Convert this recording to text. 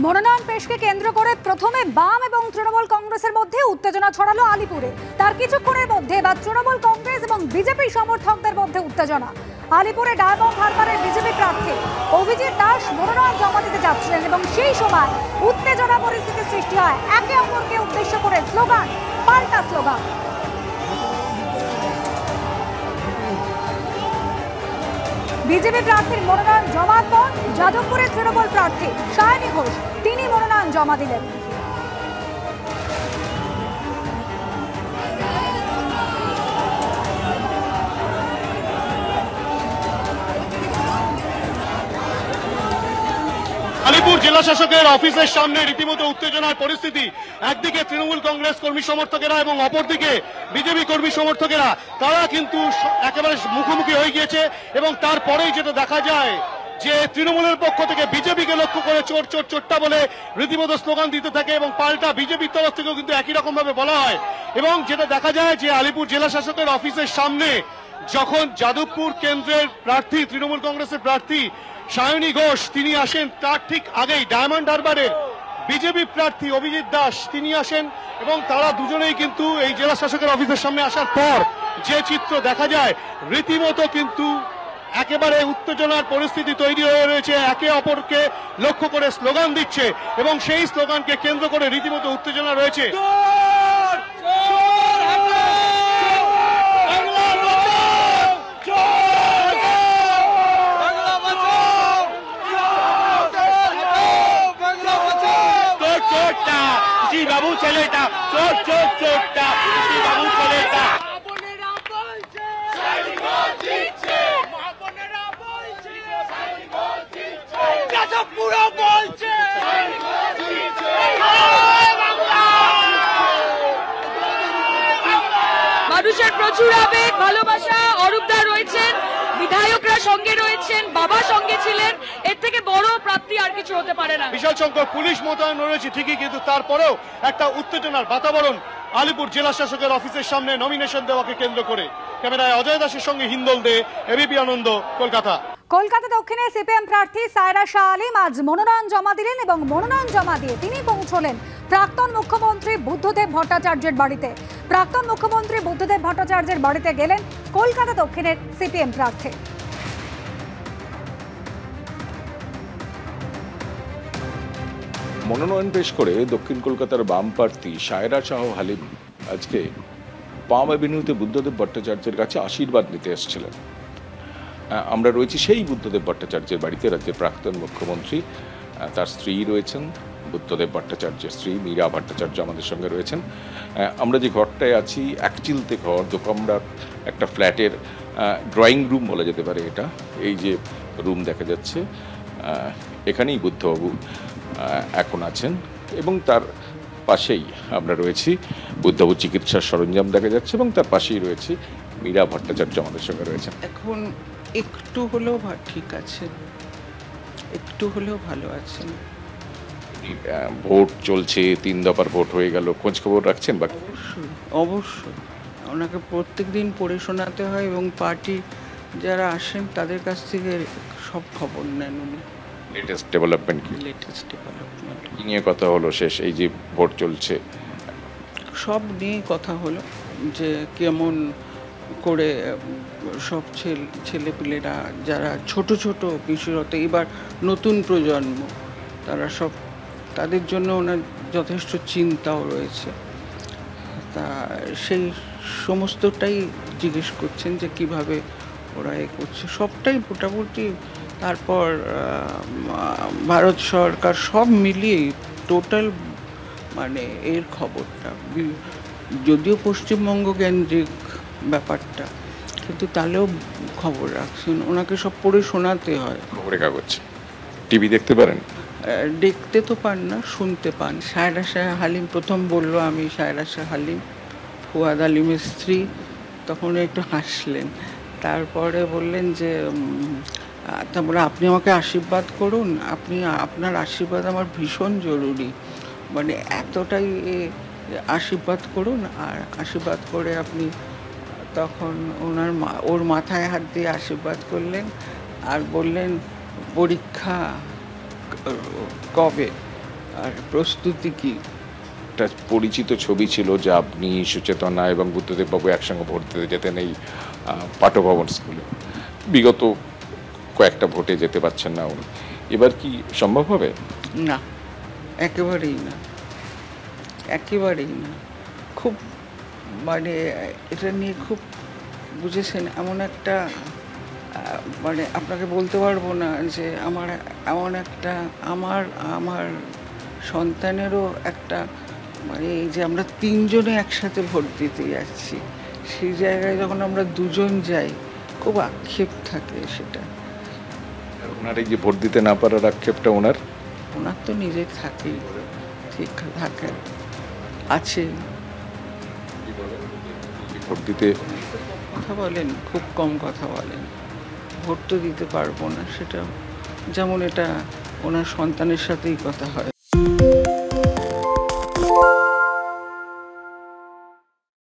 মনোনয়ন পেশকে কেন্দ্র করে প্রথমে বাম এবং তৃণমূল কংগ্রেসের মধ্যে উত্তেজনা ছড়ালো আলিপুরে। তার কিছুক্ষণের মধ্যে এবার তৃণমূল কংগ্রেস এবং বিজেপি সমর্থকদের মধ্যে উত্তেজনা। আলিপুরে ডায়মন্ড হারবারের বিজেপি প্রার্থী অভিজিৎ দাস মনোনয়ন জমা দিতে যাচ্ছিলেন এবং সেই সময় উত্তেজনা পরিস্থিতির সৃষ্টি হয়। একে অপরকে উদ্দেশ্য করে স্লোগান, পাল্টা স্লোগান। বিজেপি প্রার্থীর মনোনয়ন জমার পর যাদবপুরের তৃণমূল প্রার্থী সায়নী ঘোষ তিনি মনোনয়ন জমা দিলেন। আলিপুর জেলা শাসকের অফিসের সামনে রীতিমতো উত্তেজনার পরিস্থিতি। একদিকে তৃণমূল কংগ্রেস কর্মী সমর্থকেরা এবং অপরদিকে বিজেপি কর্মী সমর্থকেরা, তারা কিন্তু একেবারে মুখোমুখি হয়ে গিয়েছে এবং তারপরেই যেটা দেখা যায় যে তৃণমূলের পক্ষ থেকে বিজেপিকে লক্ষ্য করে চোর চোর চোরটা বলে রীতিমতো স্লোগান দিতে থাকে এবং পাল্টা বিজেপির তরফ থেকেও কিন্তু একই রকম ভাবে বলা হয়। এবং যেটা দেখা যায় যে আলিপুর জেলা শাসকের অফিসের সামনে যখন যাদবপুর কেন্দ্রের প্রার্থী তৃণমূল কংগ্রেসের প্রার্থী সায়নী ঘোষ তিনি আসেন, তার ঠিক আগেই ডায়মন্ড হারবারের বিজেপি প্রার্থী অভিজিৎ দাস তিনি আসেন এবং তারা দুজনেই কিন্তু এই জেলা শাসকের অফিসের সামনে আসার পর যে চিত্র দেখা যায়, রীতিমতো কিন্তু একেবারে উত্তেজনার পরিস্থিতি তৈরি হয়ে রয়েছে। একে অপরকে লক্ষ্য করে স্লোগান দিচ্ছে এবং সেই স্লোগানকে কেন্দ্র করে রীতিমতো উত্তেজনা রয়েছে। বাবু ছেলেটা চোর চোর চোরটা, বাবু ছেলেটা মানুষের প্রচুর আবেগ ভালোবাসা। অরূপদা রয়েছেন, বিধায়করা সঙ্গে রয়েছেন, বাবা সঙ্গে ছিলেন, এর থেকে বড় প্রাপ্তি আর কিছু হতে পারে না। বিশাল সংখ্যক পুলিশ মোতায়েন রয়েছে ঠিকই, কিন্তু তারপরেও একটা উত্তেজনার বাতাবরণ আলিপুর জেলা শাসকের অফিসের সামনে নমিনেশন দেওয়াকে কেন্দ্র করে। ক্যামেরায় অজয় দাসের সঙ্গে হিন্দল দে, এবিপি আনন্দ, কলকাতা। কলকাতা দক্ষিণে সিপিএম প্রার্থী সায়রা শাহ আলীম আজ মনোনয়ন জমা দিলেন এবং মনোনয়ন জমা দিয়ে তিনি পৌঁছলেন প্রাক্তন মুখ্যমন্ত্রী বুদ্ধদেব ভট্টাচার্যের বাড়িতে। প্রাক্তন মুখ্যমন্ত্রী বুদ্ধদেব ভট্টাচার্যের বাড়িতে গেলেন কলকাতা দক্ষিণের সিপিএম প্রার্থী। মনোনয়ন পেশ করে দক্ষিণ কলকাতার বাম প্রার্থী সায়রা শাহ আলীম আজকে পাম অ্যাভিনিউতে বুদ্ধদেব ভট্টাচার্যের কাছে আশীর্বাদ নিতে এসেছিলেন। আমরা রয়েছি সেই বুদ্ধদেব ভট্টাচার্যের বাড়িতে। রাজ্যের প্রাক্তন মুখ্যমন্ত্রী, তার স্ত্রী রয়েছেন, বুদ্ধদেব ভট্টাচার্যের স্ত্রী মীরা ভট্টাচার্য আমাদের সঙ্গে রয়েছেন। আমরা যে ঘরটায় আছি একচিলতে ঘর, দোকামরার একটা ফ্ল্যাটের ড্রয়িং রুম বলা যেতে পারে এটা। এই যে রুম দেখা যাচ্ছে, এখানেই বুদ্ধবাবু এখন আছেন এবং তার পাশেই আমরা রয়েছি। বুদ্ধবাবু চিকিৎসার সরঞ্জাম দেখা যাচ্ছে এবং তার পাশেই রয়েছে মীরা ভট্টাচার্য আমাদের সঙ্গে রয়েছেন। এখন একটু হলেও ঠিক আছে, একটু হলেও ভালো আছেন। ভোট চলছে, 3 দফার ভোট হয়ে গেল, খোঁজ খবর রাখছেন? বা অবশ্যই অবশ্যই ওনাকে প্রত্যেক দিন পড়ে শোনাতে হয় এবং পার্টি যারা আসেন তাদের কাছ থেকে সব খবর নেন উনি। লেটেস্ট ডেভেলপমেন্ট কি? লেটেস্ট ডেভেলপমেন্ট কি নিয়ে কথা হলো শেষ? এই যে ভোট চলছে, সব নিয়েই কথা হলো যে কেমন করে সব ছেলেপিলেরা যারা ছোট ছোট বিশেষত এবার নতুন প্রজন্ম, তারা সব তাদের জন্য ওনার যথেষ্ট চিন্তাও রয়েছে। তা সেই সমস্তটাই জিজ্ঞেস করছেন যে কিভাবে ওরা এ করছে, সবটাই মোটামুটি। তারপর ভারত সরকার সব মিলিয়েই টোটাল মানে এর খবরটা, যদিও পশ্চিমবঙ্গ কেন্দ্রিক ব্যাপারটা, কিন্তু তাহলেও খবর রাখছেন। ওনাকে সব পড়ে শোনাতে হয়। খবরের কাগজ, টিভি দেখতে পারেন? দেখতে তো পান না, শুনতে পান। সায়রা শাহ আলীম প্রথম বললো আমি সায়রা শাহ আলীম, ফুয়াদ আলিমের স্ত্রী। তখন একটু হাসলেন, তারপরে বললেন যে তারপরে আপনি আমাকে আশীর্বাদ করুন, আপনার আশীর্বাদ আমার ভীষণ জরুরি, মানে এতটাই আশীর্বাদ করুন। আর আশীর্বাদ করে আপনি তখন ওর মাথায় হাত দিয়ে আশীর্বাদ করলেন আর বললেন পরীক্ষা কবে, আর প্রস্তুতি কি? একটা পরিচিত ছবি ছিল যে আপনি, সুচেতনা এবং বুদ্ধদেব বাবু একসঙ্গে ভোট দিতে যেতেন এই পাঠভবন স্কুলে। বিগত কয়েকটা ভোটে যেতে পারছেন না উনি, এবার কি সম্ভব হবে? না, একেবারেই না, একেবারেই না। খুব মানে এটা নিয়ে খুব বুঝেছেন, এমন একটা মানে আপনাকে বলতে পারবো না যে আমার এমন একটা আমার সন্তানেরও একটা মানে এই যে আমরা তিনজনে একসাথে ভোট দিতে যাচ্ছি, সেই জায়গায় যখন আমরা দুজন যাই খুব আক্ষেপ থাকে। সেটা ওনার এই যে ভোট দিতে না পারার আক্ষেপটা ওনার তো নিজের থাকেই, ঠিক থাকে, আছে। ভোট দিতে কথা বলেন, খুব কম কথা বলেন, ভোট তো দিতে পারবো না, সেটা যেমন এটা ওনার সন্তানের সাথেই কথা হয়।